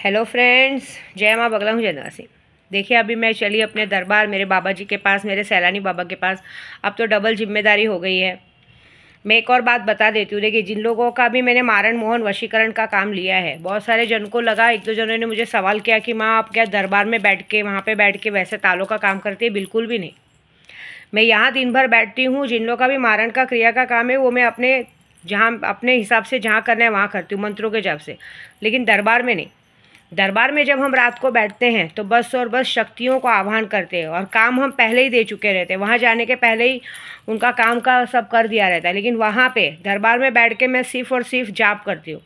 Hello friends, जय माँ बगला हूँ जनवासी। देखिए, अभी मैं चली अपने दरबार मेरे बाबा जी के पास, मेरे सैलानी बाबा के पास। अब तो डबल जिम्मेदारी हो गई है। मैं एक और बात बता देती हूँ। देखिए, जिन लोगों का भी मैंने मारण मोहन वशीकरण का काम लिया है, बहुत सारे जन को लगा, एक दो जनों ने मुझे सवाल किया कि माँ आप क्या दरबार में बैठ के, वहाँ पर बैठ के वैसे तालों का काम करती है? बिल्कुल भी नहीं। मैं यहाँ दिन भर बैठती हूँ। जिन लोगों का भी मारण का क्रिया का काम है वो मैं अपने हिसाब से जहाँ करना है वहाँ करती हूँ, मंत्रों के जप से। लेकिन दरबार में नहीं। दरबार में जब हम रात को बैठते हैं तो बस और बस शक्तियों को आह्वान करते हैं, और काम हम पहले ही दे चुके रहते हैं। वहाँ जाने के पहले ही उनका काम का सब कर दिया रहता है। लेकिन वहाँ पे दरबार में बैठ के मैं सिर्फ और सिर्फ जाप करती हूँ,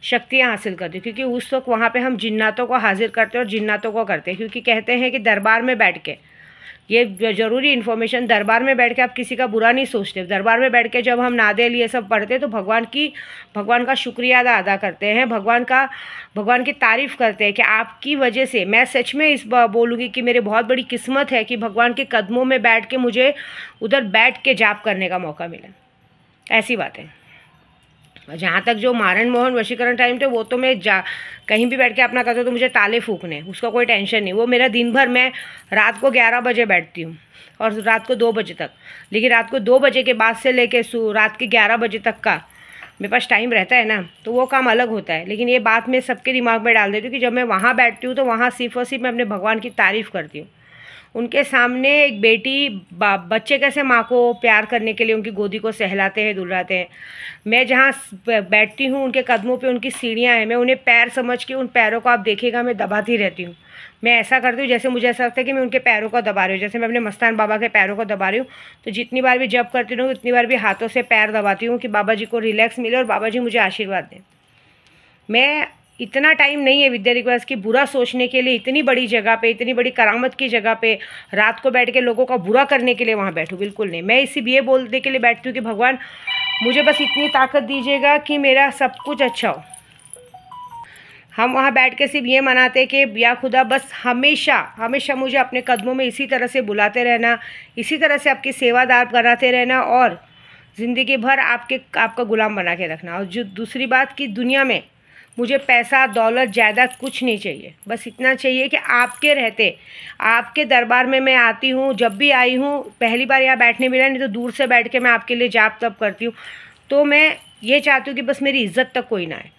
शक्तियाँ हासिल करती हूँ। क्योंकि उस वक्त वहाँ पे हम जिन्नातों को हाजिर करते हैं और जिन्नातों को करते हैं। क्योंकि कहते हैं कि दरबार में बैठ के, ये ज़रूरी इन्फॉर्मेशन, दरबार में बैठ के आप किसी का बुरा नहीं सोचते। दरबार में बैठ के जब हम नादेल ये सब पढ़ते तो भगवान का शुक्रिया अदा करते हैं, भगवान की तारीफ़ करते हैं कि आपकी वजह से मैं सच में बोलूँगी कि मेरी बहुत बड़ी किस्मत है कि भगवान के कदमों में बैठ के मुझे उधर बैठ के जाप करने का मौका मिला। ऐसी बात है। जहाँ तक जो मारण मोहन वशीकरण टाइम थे, वो तो मैं कहीं भी बैठ के अपना करता हूँ, तो मुझे ताले फूकने, उसका कोई टेंशन नहीं। वो मेरा दिन भर, मैं रात को 11 बजे बैठती हूँ और रात को 2 बजे तक। लेकिन रात को 2 बजे के बाद से लेके रात के 11 बजे तक का मेरे पास टाइम रहता है ना, तो वो काम अलग होता है। लेकिन ये बात मैं सबके दिमाग में डाल देती हूँ कि जब मैं वहाँ बैठती हूँ तो वहाँ सिर्फ और सिर्फ मैं अपने भगवान की तारीफ़ करती हूँ। उनके सामने एक बेटी बच्चे कैसे माँ को प्यार करने के लिए उनकी गोदी को सहलाते हैं, दुलाते हैं, मैं जहाँ बैठती हूँ उनके कदमों पे उनकी सीढ़ियाँ हैं, मैं उन्हें पैर समझ के उन पैरों को, आप देखिएगा, मैं दबाती रहती हूँ। मैं ऐसा करती हूँ जैसे मुझे ऐसा लगता है कि मैं उनके पैरों को दबा रही हूँ, जैसे मैं अपने मस्तान बाबा के पैरों को दबा रही हूँ। तो जितनी बार भी जप करती हूँ उतनी बार भी हाथों से पैर दबाती हूँ कि बाबा जी को रिलैक्स मिले और बाबा जी मुझे आशीर्वाद दें। मैं इतना टाइम नहीं है विद्या रिक्वेस्ट की बुरा सोचने के लिए, इतनी बड़ी जगह पे, इतनी बड़ी करामत की जगह पे रात को बैठ के लोगों का बुरा करने के लिए वहाँ बैठूँ, बिल्कुल नहीं। मैं इसी ये बोलने के लिए बैठती हूँ कि भगवान मुझे बस इतनी ताकत दीजिएगा कि मेरा सब कुछ अच्छा हो। हम वहाँ बैठ के सिर्फ ये मनाते कि या खुदा बस हमेशा हमेशा मुझे अपने कदमों में इसी तरह से बुलाते रहना, इसी तरह से आपकी सेवादार कराते रहना, और ज़िंदगी भर आपका गुलाम बना के रखना। और जो दूसरी बात कि दुनिया में मुझे पैसा दौलत जायदाद कुछ नहीं चाहिए। बस इतना चाहिए कि आपके रहते, आपके दरबार में मैं आती हूँ। जब भी आई हूँ, पहली बार यहाँ बैठने मिला, नहीं तो दूर से बैठ के मैं आपके लिए जाप तप करती हूँ। तो मैं ये चाहती हूँ कि बस मेरी इज़्ज़त तक कोई ना आए,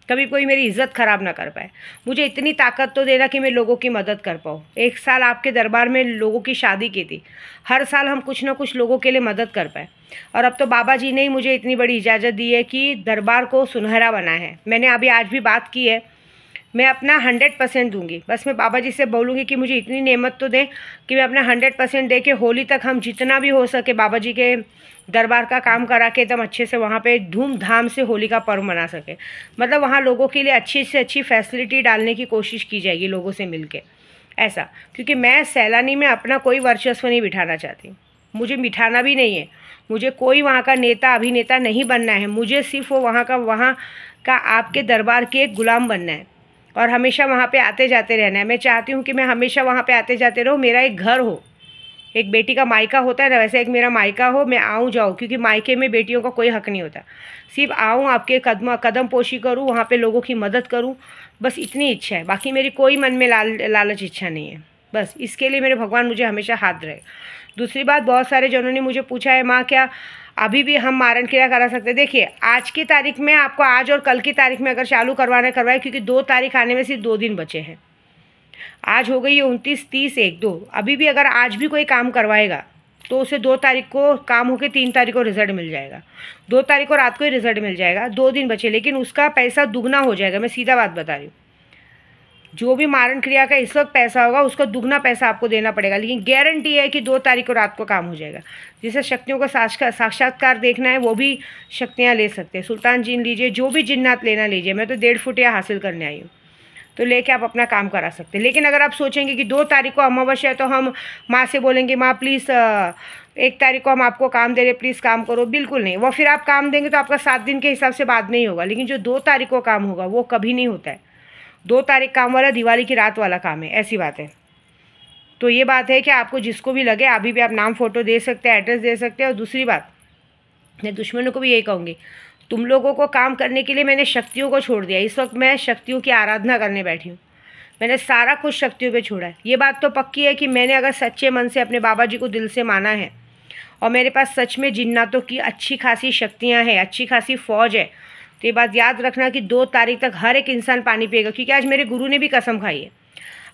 कभी कोई मेरी इज़्ज़त ख़राब ना कर पाए। मुझे इतनी ताकत तो देना कि मैं लोगों की मदद कर पाऊँ। एक साल आपके दरबार में लोगों की शादी की थी, हर साल हम कुछ ना कुछ लोगों के लिए मदद कर पाए। और अब तो बाबा जी ने ही मुझे इतनी बड़ी इजाज़त दी है कि दरबार को सुनहरा बना है। मैंने अभी आज भी बात की है, मैं अपना 100% दूंगी। बस मैं बाबा जी से बोलूँगी कि मुझे इतनी नेमत तो दें कि मैं अपना 100% दे के होली तक हम जितना भी हो सके बाबा जी के दरबार का काम करा के एकदम अच्छे से वहाँ पे धूमधाम से होली का पर्व मना सके। मतलब वहाँ लोगों के लिए अच्छी से अच्छी फैसिलिटी डालने की कोशिश की जाएगी लोगों से मिल के, ऐसा। क्योंकि मैं सैलानी में अपना कोई वर्चस्व नहीं बिठाना चाहती, मुझे बिठाना भी नहीं है। मुझे कोई वहाँ का नेता अभिनेता नहीं बनना है। मुझे सिर्फ वो वहाँ का आपके दरबार के एक गुलाम बनना है और हमेशा वहाँ पे आते जाते रहना है। मैं चाहती हूँ कि मैं हमेशा वहाँ पे आते जाते रहूँ, मेरा एक घर हो। एक बेटी का मायका होता है ना, वैसे एक मेरा मायका हो, मैं आऊँ जाऊँ। क्योंकि मायके में बेटियों का कोई हक नहीं होता। सिर्फ आऊँ, आपके कदम पोशी करूँ, वहाँ पे लोगों की मदद करूँ, बस इतनी इच्छा है। बाकी मेरी कोई मन में लालच इच्छा नहीं है। बस इसके लिए मेरे भगवान मुझे हमेशा हाथ रहे। दूसरी बात, बहुत सारे जनों ने मुझे पूछा है, माँ क्या अभी भी हम मारण क्रिया करा सकते हैं? देखिए, आज की तारीख में आपको, आज और कल की तारीख में अगर चालू करवाए, क्योंकि 2 तारीख आने में सिर्फ 2 दिन बचे हैं। आज हो गई है 29, 30, 1, 2। अभी भी अगर आज भी कोई काम करवाएगा तो उसे 2 तारीख को काम होकर 3 तारीख को रिजल्ट मिल जाएगा। 2 तारीख को रात को ही रिजल्ट मिल जाएगा। 2 दिन बचे, लेकिन उसका पैसा दुगना हो जाएगा। मैं सीधा बात बता रही हूँ, जो भी मारण क्रिया का इस वक्त पैसा होगा उसका दुगना पैसा आपको देना पड़ेगा। लेकिन गारंटी है कि 2 तारीख को रात को काम हो जाएगा। जिसे शक्तियों का साक्षात्कार देखना है वो भी शक्तियाँ ले सकते हैं। सुल्तान जिन लीजिए, जो भी जिन्नात लेना लीजिए। मैं तो 1.5 फुटिया हासिल करने आई हूँ, तो लेके आप अपना काम करा सकते हैं। लेकिन अगर आप सोचेंगे कि 2 तारीख को अमावस्या है तो हम माँ से बोलेंगे माँ प्लीज़ 1 तारीख को हम आपको काम दे रहे, प्लीज़ काम करो, बिल्कुल नहीं। वो फिर आप काम देंगे तो आपका 7 दिन के हिसाब से बाद नहीं होगा। लेकिन जो 2 तारीख को काम होगा वो कभी नहीं होता है। 2 तारीख काम वाला दिवाली की रात वाला काम है, ऐसी बात है। तो ये बात है कि आपको जिसको भी लगे अभी भी आप नाम फ़ोटो दे सकते हैं, एड्रेस दे सकते हैं। और दूसरी बात, मैं दुश्मनों को भी यही कहूँगी, तुम लोगों को काम करने के लिए मैंने शक्तियों को छोड़ दिया। इस वक्त मैं शक्तियों की आराधना करने बैठी हूँ। मैंने सारा कुछ शक्तियों पे छोड़ा है। ये बात तो पक्की है कि मैंने अगर सच्चे मन से अपने बाबा जी को दिल से माना है और मेरे पास सच में जिन्नातों की अच्छी खासी शक्तियाँ हैं, अच्छी खासी फ़ौज है, तो ये बात याद रखना कि 2 तारीख तक हर एक इंसान पानी पिएगा। क्योंकि आज मेरे गुरु ने भी कसम खाई है।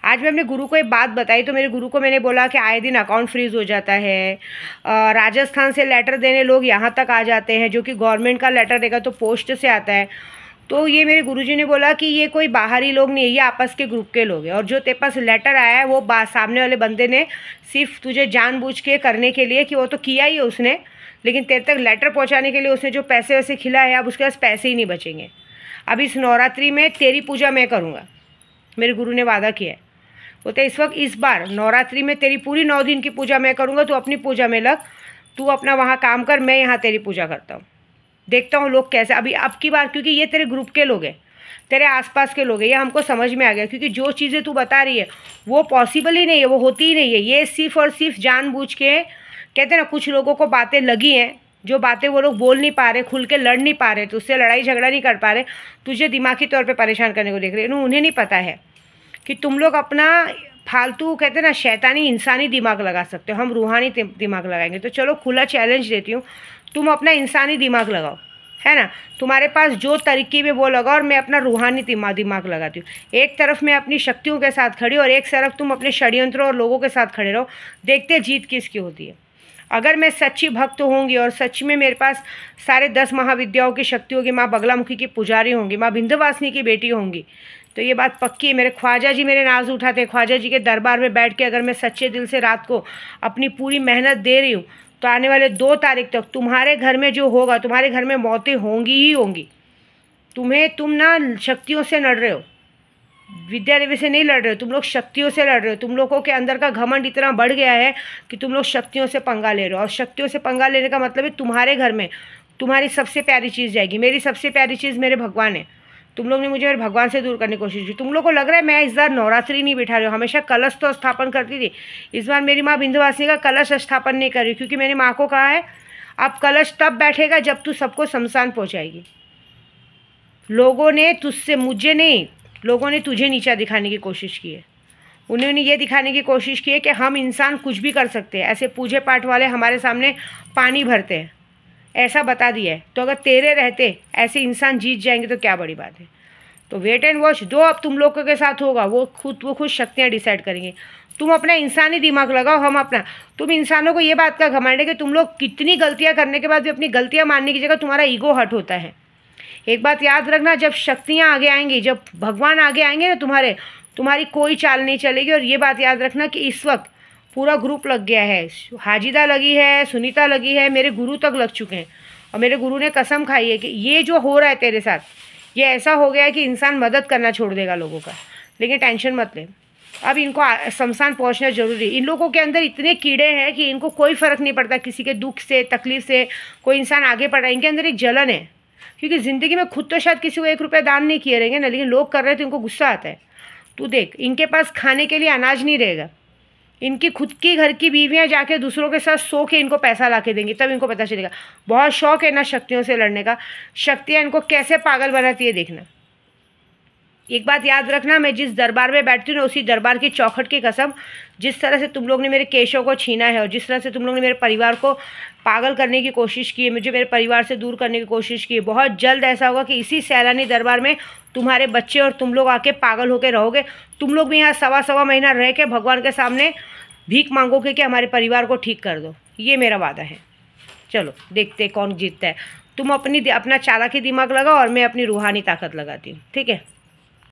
आज मैं अपने गुरु को एक बात बताई तो मेरे गुरु को मैंने बोला कि आए दिन अकाउंट फ्रीज हो जाता है, राजस्थान से लेटर देने लोग यहाँ तक आ जाते हैं, जो कि गवर्नमेंट का लेटर रहेगा तो पोस्ट से आता है। तो ये मेरे गुरुजी ने बोला कि ये कोई बाहरी लोग नहीं है, ये आपस के ग्रुप के लोग हैं, और जो तेरे पास लेटर आया है वो सामने वाले बंदे ने सिर्फ तुझे जानबूझ के करने के लिए, कि वो तो किया ही है उसने, लेकिन तेरे तक लेटर पहुंचाने के लिए उसने जो पैसे वैसे खिलाए, अब उसके पास पैसे ही नहीं बचेंगे। अब इस नवरात्रि में तेरी पूजा मैं करूँगा, मेरे गुरु ने वादा किया है। बोलते इस वक्त इस बार नवरात्रि में तेरी पूरी 9 दिन की पूजा मैं करूँगा, तू अपनी पूजा में लग, तू अपना वहाँ काम कर, मैं यहाँ तेरी पूजा करता हूँ। देखता हूँ लोग कैसे अभी अब की बार, क्योंकि ये तेरे ग्रुप के लोग हैं, तेरे आसपास के लोग हैं, ये हमको समझ में आ गया। क्योंकि जो चीज़ें तू बता रही है वो पॉसिबल ही नहीं है, वो होती ही नहीं है। ये सिर्फ और सिर्फ जानबूझ के, कहते हैं ना, कुछ लोगों को बातें लगी हैं, जो बातें वो लोग बोल नहीं पा रहे, खुल के लड़ नहीं पा रहे, तो उससे लड़ाई झगड़ा नहीं कर पा रहे, तुझे दिमागी तौर पर परेशान करने को देख रहे हैं। उन्हें नहीं पता है कि तुम लोग अपना फालतू, कहते हैं ना, शैतानी इंसानी दिमाग लगा सकते हो, हम रूहानी दिमाग लगाएंगे। तो चलो खुला चैलेंज देती हूँ, तुम अपना इंसानी दिमाग लगाओ, है ना। तुम्हारे पास जो तरीके में वो लगाओ और मैं अपना रूहानी दिमाग लगाती हूँ। एक तरफ मैं अपनी शक्तियों के साथ खड़ी और एक तरफ तुम अपने षड्यंत्रों और लोगों के साथ खड़े रहो। देखते जीत किसकी होती है। अगर मैं सच्ची भक्त होंगी और सच में मेरे पास सारे 10 महाविद्याओं की शक्ति होगी, माँ बगलामुखी की पुजारी होंगी, माँ विंध्यवासिनी की बेटी होंगी, तो ये बात पक्की है। मेरे ख्वाजा जी मेरे नाज उठाते, ख्वाजा जी के दरबार में बैठ के अगर मैं सच्चे दिल से रात को अपनी पूरी मेहनत दे रही हूँ, तो आने वाले 2 तारीख तक तुम्हारे घर में जो होगा, तुम्हारे घर में मौतें होंगी ही होंगी। तुम ना शक्तियों से लड़ रहे हो, विद्या देवी से नहीं लड़ रहे हो, तुम लोग शक्तियों से लड़ रहे हो। तुम लोगों के अंदर का घमंड इतना बढ़ गया है कि तुम लोग शक्तियों से पंगा ले रहे हो, और शक्तियों से पंगा लेने का मतलब है तुम्हारे घर में तुम्हारी सबसे प्यारी चीज़ जाएगी। मेरी सबसे प्यारी चीज़ मेरे भगवान है। तुम लोग ने मुझे मेरे भगवान से दूर करने की कोशिश की। तुम लोग को लग रहा है मैं इस बार नवरात्रि नहीं बिठा रही हूँ, हमेशा कलश तो स्थापन करती थी, इस बार मेरी माँ विंध्यवासिनी का कलश स्थापन नहीं कर रही, क्योंकि मैंने माँ को कहा है अब कलश तब बैठेगा जब तू सबको शमशान पहुँचाएगी। लोगों ने तुझसे, मुझे नहीं, लोगों ने तुझे नीचा दिखाने की कोशिश की है। उन्होंने ये दिखाने की कोशिश की है कि हम इंसान कुछ भी कर सकते हैं, ऐसे पूजे पाठ वाले हमारे सामने पानी भरते हैं, ऐसा बता दिया है। तो अगर तेरे रहते ऐसे इंसान जीत जाएंगे तो क्या बड़ी बात है। तो वेट एंड वॉच, जो अब तुम लोगों के साथ होगा वो खुद शक्तियाँ डिसाइड करेंगे। तुम अपना इंसानी दिमाग लगाओ, हम अपना। तुम इंसानों को ये बात का घमंड है कि तुम लोग कितनी गलतियाँ करने के बाद भी अपनी गलतियाँ मानने की जगह तुम्हारा ईगो हर्ट होता है। एक बात याद रखना, जब शक्तियाँ आगे आएंगी, जब भगवान आगे आएंगे ना, तुम्हारी कोई चाल नहीं चलेगी। और ये बात याद रखना कि इस वक्त पूरा ग्रुप लग गया है, हाजिदा लगी है, सुनीता लगी है, मेरे गुरु तक लग चुके हैं, और मेरे गुरु ने कसम खाई है कि ये जो हो रहा है तेरे साथ, ये ऐसा हो गया है कि इंसान मदद करना छोड़ देगा लोगों का। लेकिन टेंशन मत ले, अब इनको शमशान पहुंचना जरूरी। इन लोगों के अंदर इतने कीड़े हैं कि इनको कोई फ़र्क नहीं पड़ता किसी के दुख से, तकलीफ से कोई इंसान आगे बढ़ रहा है। इनके अंदर एक जलन है, क्योंकि ज़िंदगी में खुद तो शायद किसी को 1 रुपया दान नहीं किए रहेंगे ना, लेकिन लोग कर रहे हैं तो इनको गुस्सा आता है। तू देख, इनके पास खाने के लिए अनाज नहीं रहेगा, इनकी खुद की घर की बीवियाँ जाके दूसरों के साथ सो के इनको पैसा ला के देंगी, तब इनको पता चलेगा। बहुत शौक है ना शक्तियों से लड़ने का, शक्तियाँ इनको कैसे पागल बनाती है देखना। एक बात याद रखना, मैं जिस दरबार में बैठती हूँ ना, उसी दरबार की चौखट की कसम, जिस तरह से तुम लोग ने मेरे केशों को छीना है और जिस तरह से तुम लोग ने मेरे परिवार को पागल करने की कोशिश की है, मुझे मेरे परिवार से दूर करने की कोशिश की है, बहुत जल्द ऐसा होगा कि इसी सैलानी दरबार में तुम्हारे बच्चे और तुम लोग आके पागल होकर रहोगे। तुम लोग भी यहाँ 1.25 महीना रह के भगवान के सामने भीख मांगोगे कि हमारे परिवार को ठीक कर दो। ये मेरा वादा है। चलो देखते कौन जीतता है। तुम अपना चालाकी दिमाग लगाओ और मैं अपनी रूहानी ताकत लगाती हूँ, ठीक है।